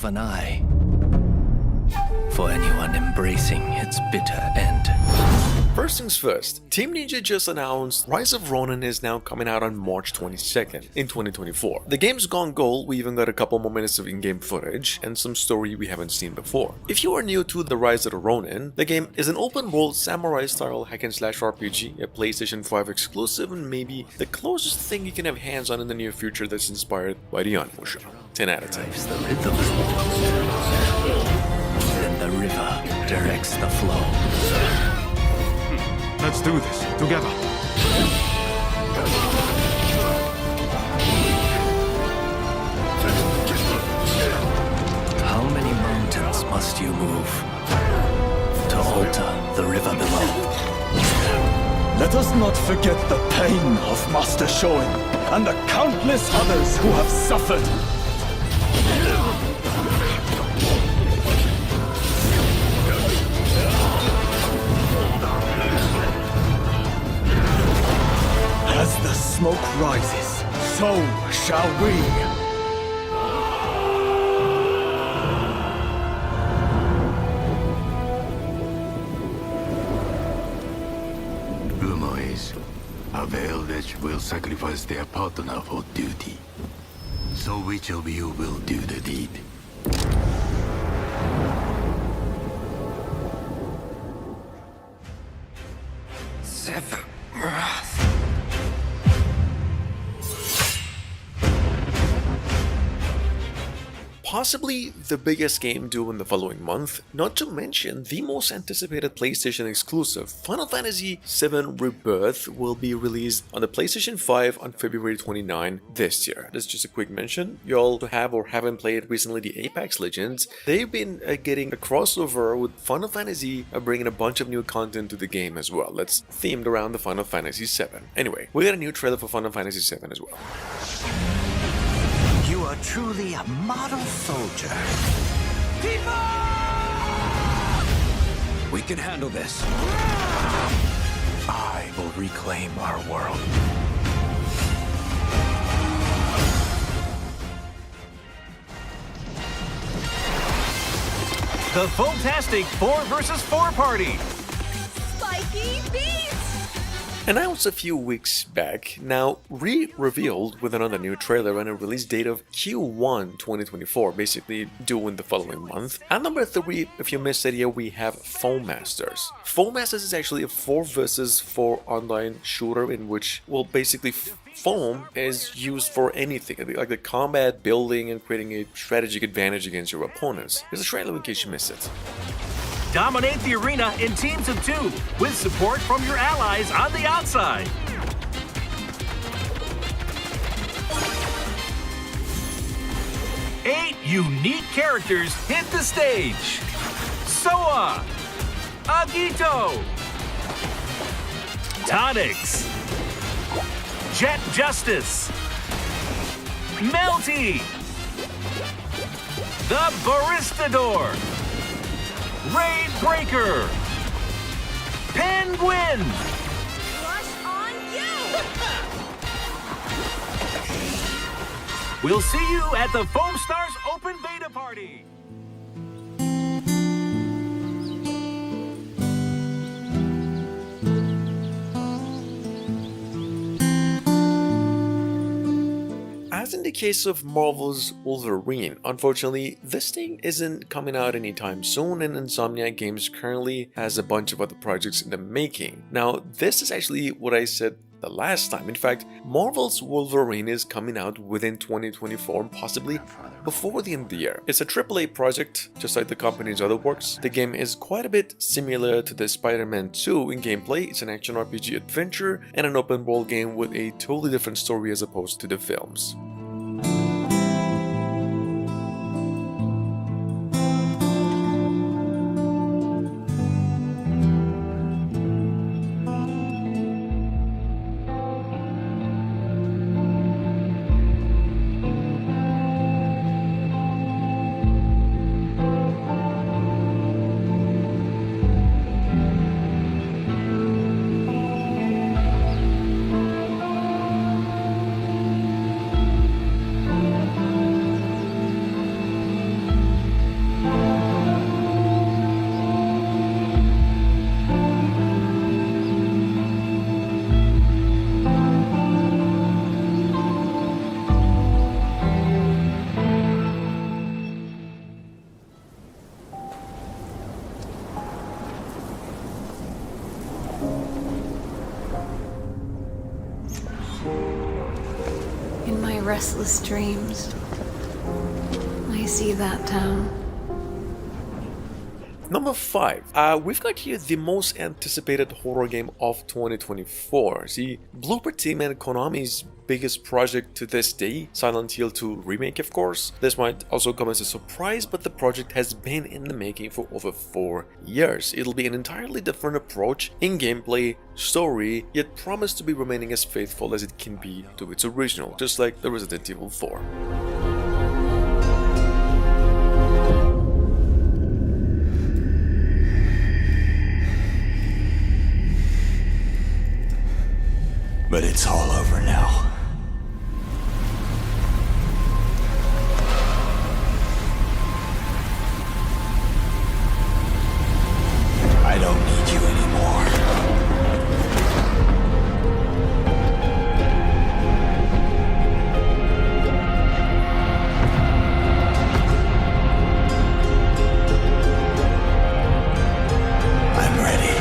of an eye for anyone embracing its bitter end. First things first, Team Ninja just announced Rise of Ronin is now coming out on March 22nd in 2024. The game's gone gold, we even got a couple more minutes of in-game footage and some story we haven't seen before. If you are new to the Rise of the Ronin, the game is an open-world samurai-style hack-and-slash RPG, a PlayStation 5 exclusive, and maybe the closest thing you can have hands-on in the near future that's inspired by the anime show. 10 out of 10. The rhythm. Then the river directs the flow. Let's do this together. How many mountains must you move to alter the river below? Let us not forget the pain of Master Shoin and the countless others who have suffered. As the smoke rises, so shall we. Rumor is, a village will sacrifice their partner for duty. So which of you will do the deed? Possibly the biggest game due in the following month, not to mention the most anticipated PlayStation exclusive. Final Fantasy VII Rebirth will be released on the PlayStation 5 on February 29 this year. This is just a quick mention. Y'all who have or haven't played recently the Apex Legends, they've been getting a crossover with Final Fantasy, bringing a bunch of new content to the game as well. That's themed around the Final Fantasy VII. Anyway, we got a new trailer for Final Fantasy VII as well. You are truly a model soldier. We can handle this. I will reclaim our world. The Fantastic 4 vs. 4 party. Spiky beats! Announced a few weeks back, now re-revealed with another new trailer and a release date of Q1 2024, basically due in the following month. At number 3, if you missed it here, we have Foam Masters. Foam Masters is actually a 4 vs. 4 online shooter in which, well, basically foam is used for anything, like the combat, building, and creating a strategic advantage against your opponents. Here's a trailer in case you missed it. Dominate the arena in teams of 2 with support from your allies on the outside. Eight unique characters hit the stage. Soa, Agito, Tonix, Jet Justice, Melty, the Baristador, Raid Breaker, Penguin, Rush on you! We'll see you at the Foam Stars Open Beta Party. As in the case of Marvel's Wolverine, unfortunately, this thing isn't coming out anytime soon, and Insomniac Games currently has a bunch of other projects in the making. Now, this is actually what I said the last time. In fact, Marvel's Wolverine is coming out within 2024 and possibly before the end of the year. It's a AAA project, just like the company's other works. The game is quite a bit similar to the Spider-Man 2 in gameplay. It's an action RPG adventure and an open world game with a totally different story as opposed to the films. restless dreams. I see that town. Number 5, we've got here the most anticipated horror game of 2024. See, Blooper Team and Konami's biggest project to this day, Silent Hill 2 Remake of course. This might also come as a surprise, but the project has been in the making for over 4 years. It'll be an entirely different approach in gameplay, story, yet promised to be remaining as faithful as it can be to its original, just like the Resident Evil 4. But it's all over now. I don't need you anymore. I'm ready.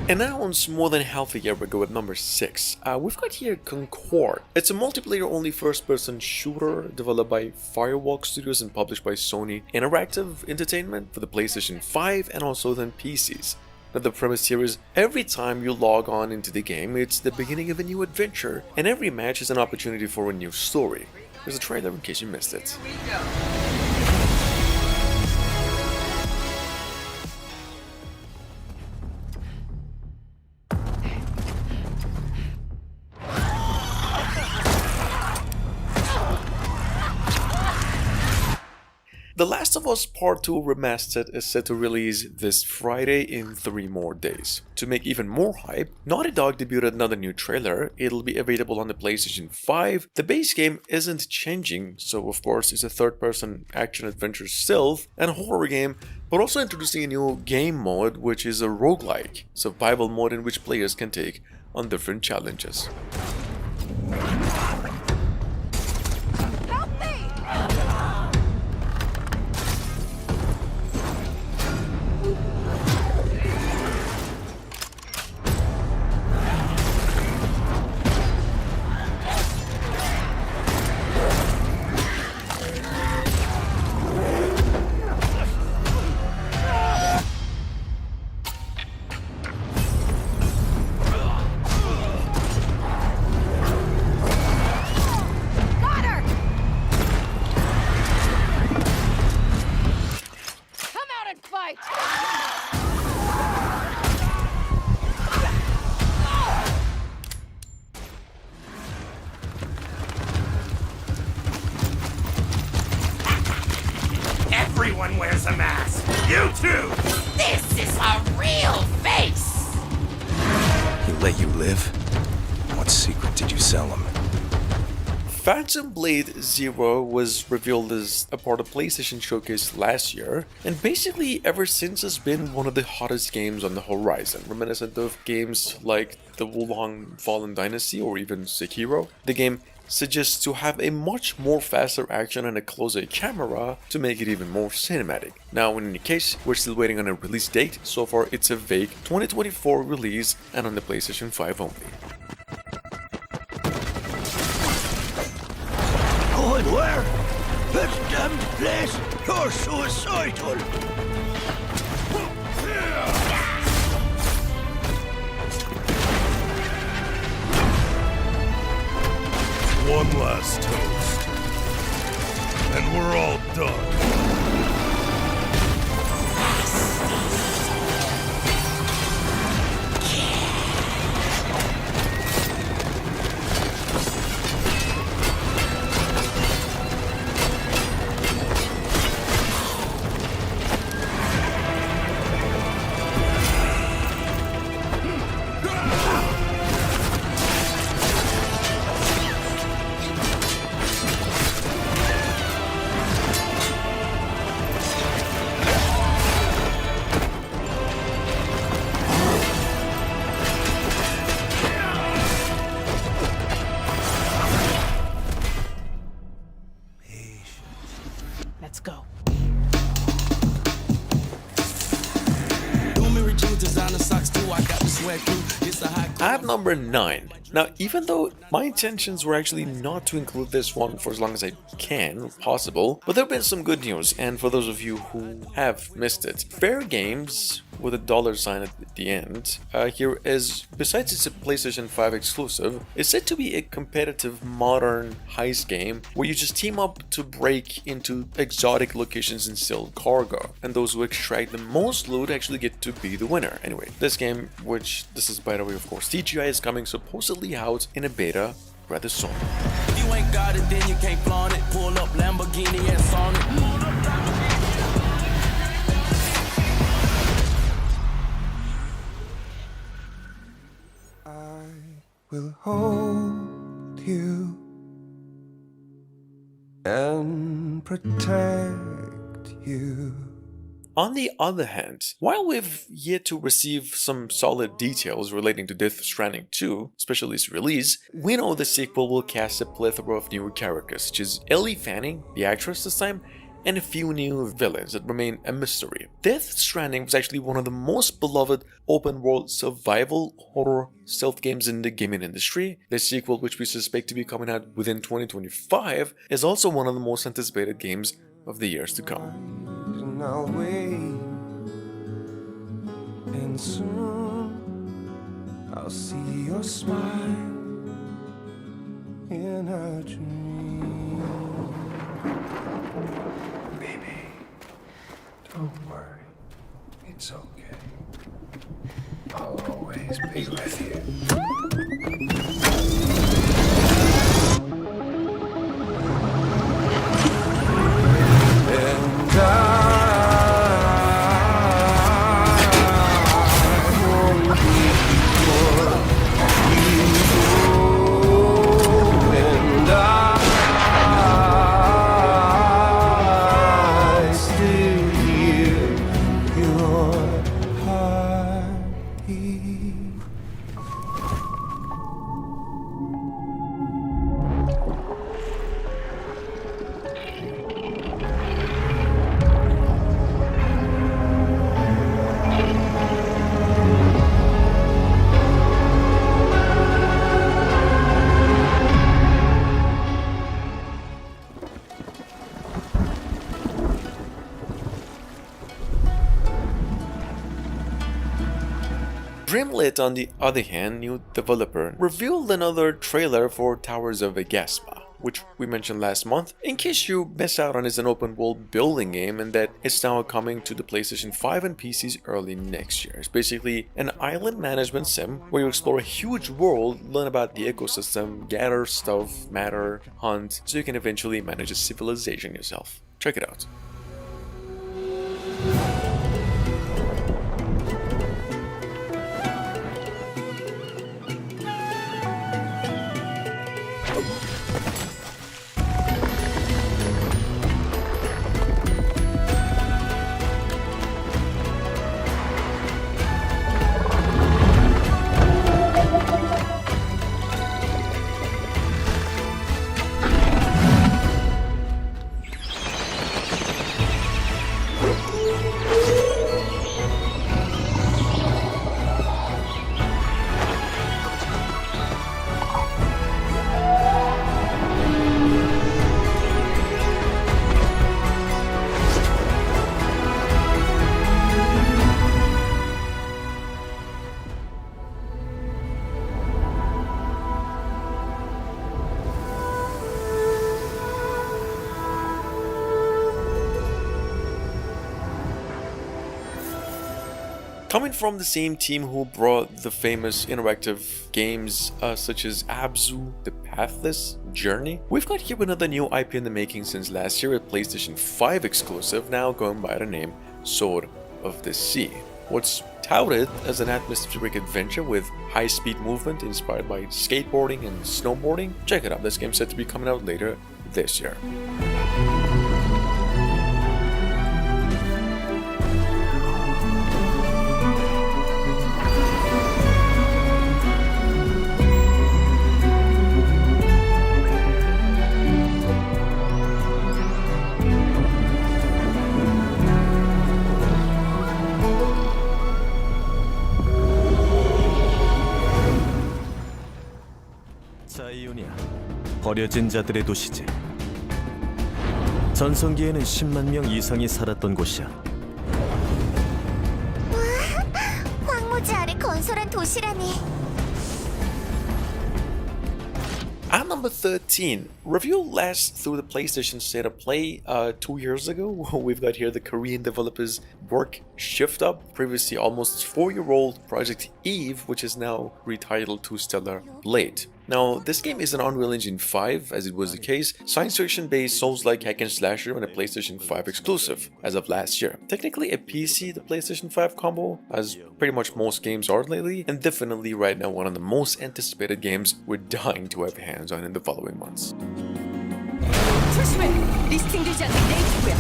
Announced more than half a year ago at number 6, we've got here Concord. It's a multiplayer-only first-person shooter developed by Firewalk Studios and published by Sony Interactive Entertainment for the PlayStation 5 and also then PCs. Now the premise here is every time you log on into the game, it's the beginning of a new adventure, and every match is an opportunity for a new story. There's a trailer in case you missed it. The Last of Us Part 2 Remastered is set to release this Friday in 3 more days. To make even more hype, Naughty Dog debuted another new trailer. It'll be available on the PlayStation 5. The base game isn't changing, so of course it's a third-person action-adventure stealth and horror game, but also introducing a new game mode which is a roguelike survival mode in which players can take on different challenges. Everyone wears a mask. You too. This is a real face! He let you live? What secret did you sell him? Phantom Blade Zero was revealed as a part of PlayStation Showcase last year, and basically ever since has been one of the hottest games on the horizon, reminiscent of games like the Wulong Fallen Dynasty or even Sekiro. The game suggests to have a much more faster action and a closer camera to make it even more cinematic. Now in any case, we're still waiting on a release date. So far it's a vague 2024 release and on the PlayStation 5 only. Going where? This damned place? You're suicidal! One last toast, and we're all done. number 9. Now, even though my intentions were actually not to include this one for as long as I can, possible, but there have been some good news, and for those of you who have missed it, Fair Games, with a $sign at the end, here is, besides it's a PlayStation 5 exclusive, is said to be a competitive modern heist game where you just team up to break into exotic locations and steal cargo, and those who extract the most loot actually get to be the winner. Anyway, this game, which this is by the way of course CGI, is coming supposedly out in a beta rather soon. If you ain't got it, then you can't flaunt it. Pull up Lamborghini and Sonic. Will hold you and protect you. On the other hand, while we've yet to receive some solid details relating to Death Stranding 2, especially its release, we know the sequel will cast a plethora of new characters, such as Ellie Fanning, the actress this time, and a few new villains that remain a mystery. Death Stranding was actually one of the most beloved open-world survival horror stealth games in the gaming industry. The sequel, which we suspect to be coming out within 2025, is also one of the most anticipated games of the years to come. And I'll wait, and soon I'll see your smile in a dream. Baby, don't worry, it's okay. I'll always be with you. Grimlit, on the other hand, new developer, revealed another trailer for Towers of Agaspa, which we mentioned last month, in case you missed out on. It's an open world building game and that it's now coming to the PlayStation 5 and PCs early next year. It's basically an island management sim where you explore a huge world, learn about the ecosystem, gather stuff, matter, hunt, so you can eventually manage a civilization yourself. Check it out. Coming from the same team who brought the famous interactive games such as Abzu, The Pathless Journey, we've got here another new IP in the making since last year, a PlayStation 5 exclusive, now going by the name Sword of the Sea. What's touted as an atmospheric adventure with high-speed movement inspired by skateboarding and snowboarding. Check it out, this game's set to be coming out later this year. 자이온이야. 버려진 자들의 도시지. 전성기에는 10만 명 이상이 살았던 곳이야. 와, 황무지 아래 건설한 도시라니. At number 13, review last through the PlayStation State of Play 2 years ago. We've got here the Korean developers work shift up, previously almost 4-year-old Project Eve, which is now retitled to Stellar Blade. Now, this game is an Unreal Engine 5, as it was the case, science fiction-based Souls-like hack and slasher and a PlayStation 5 exclusive, as of last year. Technically a PC to PlayStation 5 combo, as pretty much most games are lately, and definitely right now one of the most anticipated games we're dying to have hands on in the following months. 조심해. 리스팅되지 않는 네이티브야.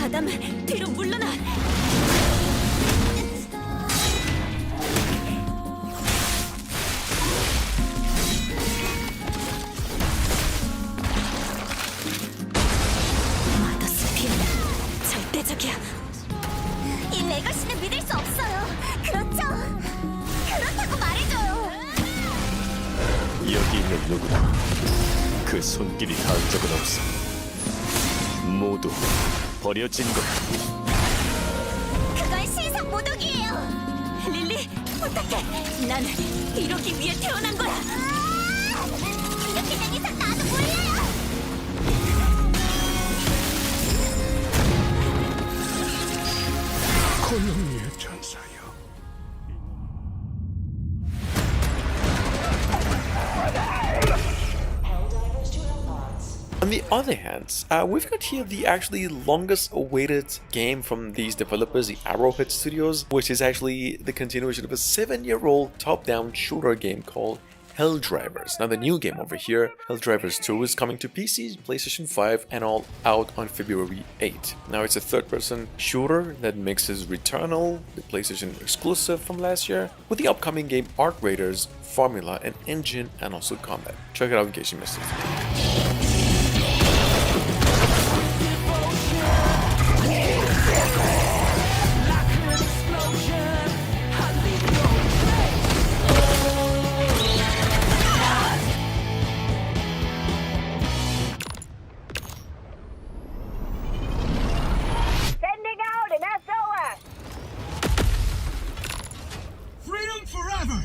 아담, 뒤로 물러나. 절대적이야. 이 레거시는 믿을 수 없어요. 그렇죠? 그렇다고 말해줘요. 여기 있는 누구나 그 손길이 닿은 적은 없어. 모두 버려진 거야. 그건 신상 모독이에요. 릴리, 부탁해. 난 이러기 위해 태어난 거야. 이렇게 된 이상 나도 몰라요. 고용리의 전사여. On the other hand, we've got here the actually longest awaited game from these developers, the Arrowhead Studios, which is actually the continuation of a 7-year-old top-down shooter game called Helldrivers. Now the new game over here, Helldrivers 2, is coming to PC, PlayStation 5 and all out on February 8. Now it's a third-person shooter that mixes Returnal, the PlayStation exclusive from last year, with the upcoming game Art Raiders, formula, and engine, and also combat. Check it out in case you missed it. Freedom forever!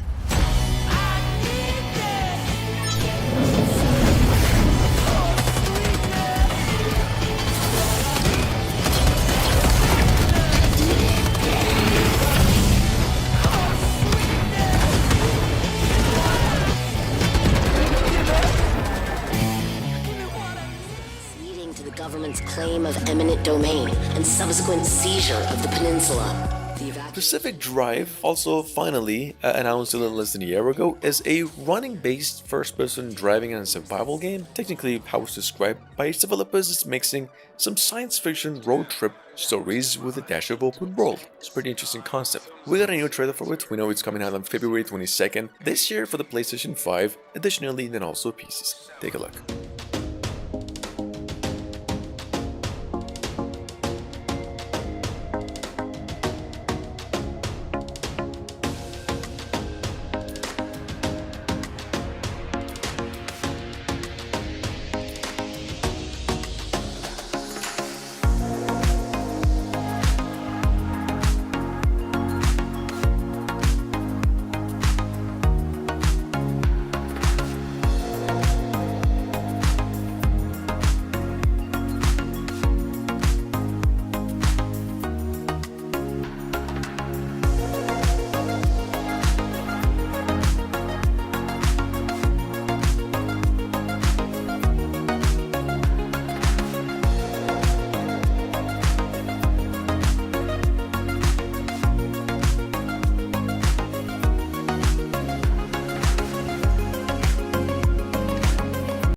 Leading to the government's claim of eminent domain and subsequent seizure of the peninsula. Pacific Drive, also finally announced a little less than a year ago, is a running-based first-person driving and survival game. Technically, how it's described by its developers, it's mixing some science fiction road trip stories with a dash of open world. It's a pretty interesting concept. We got a new trailer for it. We know it's coming out on February 22nd this year for the PlayStation 5, additionally then also PCs. Take a look.